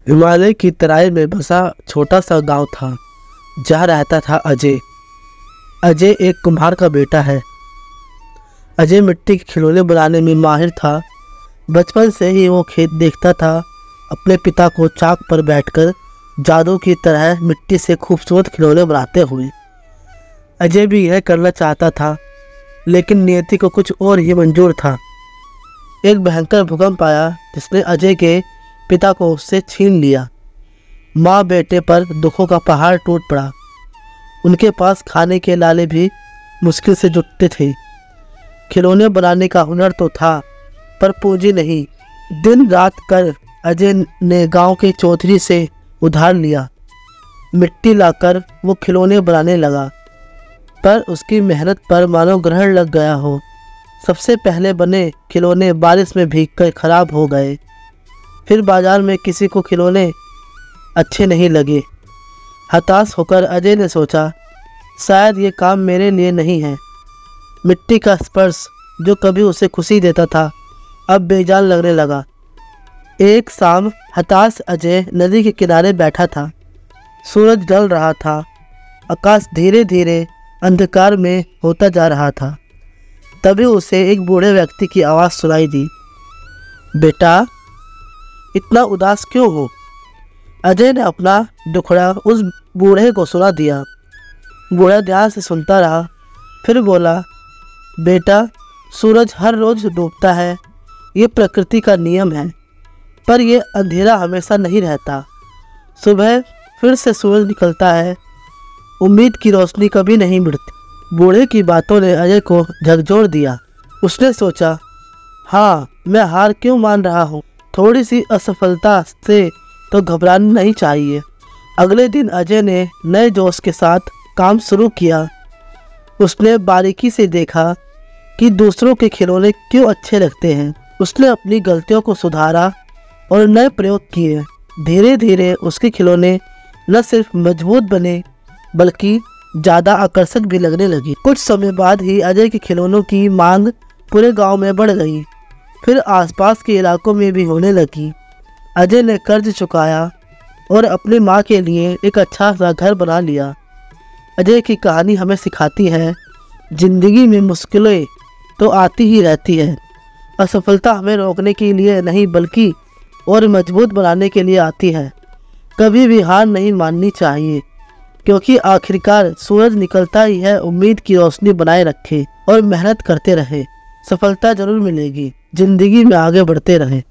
हिमालय की तराई में बसा छोटा सा गांव था, जहाँ रहता था अजय। अजय एक कुम्हार का बेटा है। अजय मिट्टी के खिलौने बनाने में माहिर था। बचपन से ही वो खेत देखता था, अपने पिता को चाक पर बैठकर जादू की तरह मिट्टी से खूबसूरत खिलौने बनाते हुए। अजय भी यह करना चाहता था, लेकिन नियति को कुछ और ही मंजूर था। एक भयंकर भूकंप आया, जिसने अजय के पिता को उससे छीन लिया। माँ बेटे पर दुखों का पहाड़ टूट पड़ा। उनके पास खाने के लाले भी मुश्किल से जुटते थे। खिलौने बनाने का हुनर तो था, पर पूंजी नहीं। दिन रात कर अजय ने गांव के चौधरी से उधार लिया। मिट्टी लाकर वो खिलौने बनाने लगा, पर उसकी मेहनत पर मानो ग्रहण लग गया हो। सबसे पहले बने खिलौने बारिश में भीगकर खराब हो गए। फिर बाजार में किसी को खिलौने अच्छे नहीं लगे। हताश होकर अजय ने सोचा, शायद ये काम मेरे लिए नहीं है। मिट्टी का स्पर्श जो कभी उसे खुशी देता था, अब बेजान लगने लगा। एक शाम हताश अजय नदी के किनारे बैठा था। सूरज ढल रहा था। आकाश धीरे धीरे अंधकार में होता जा रहा था। तभी उसे एक बूढ़े व्यक्ति की आवाज़ सुनाई दी। बेटा, इतना उदास क्यों हो? अजय ने अपना दुखड़ा उस बूढ़े को सुना दिया। बूढ़ा ध्यान से सुनता रहा, फिर बोला, बेटा, सूरज हर रोज डूबता है, ये प्रकृति का नियम है। पर यह अंधेरा हमेशा नहीं रहता। सुबह फिर से सूरज निकलता है। उम्मीद की रोशनी कभी नहीं मिटती। बूढ़े की बातों ने अजय को झकझोर दिया। उसने सोचा, हाँ, मैं हार क्यों मान रहा हूँ? थोड़ी सी असफलता से तो घबराना नहीं चाहिए। अगले दिन अजय ने नए जोश के साथ काम शुरू किया। उसने बारीकी से देखा कि दूसरों के खिलौने क्यों अच्छे लगते हैं। उसने अपनी गलतियों को सुधारा और नए प्रयोग किए। धीरे धीरे उसके खिलौने न सिर्फ मजबूत बने, बल्कि ज़्यादा आकर्षक भी लगने लगी। कुछ समय बाद ही अजय के खिलौनों की मांग पूरे गांव में बढ़ गई, फिर आसपास के इलाकों में भी होने लगी। अजय ने कर्ज चुकाया और अपनी माँ के लिए एक अच्छा सा घर बना लिया। अजय की कहानी हमें सिखाती है, जिंदगी में मुश्किलें तो आती ही रहती है। असफलता हमें रोकने के लिए नहीं, बल्कि और मजबूत बनाने के लिए आती है। कभी भी हार नहीं माननी चाहिए, क्योंकि आखिरकार सूरज निकलता ही है। उम्मीद की रोशनी बनाए रखें और मेहनत करते रहें। सफलता जरूर मिलेगी। जिंदगी में आगे बढ़ते रहें।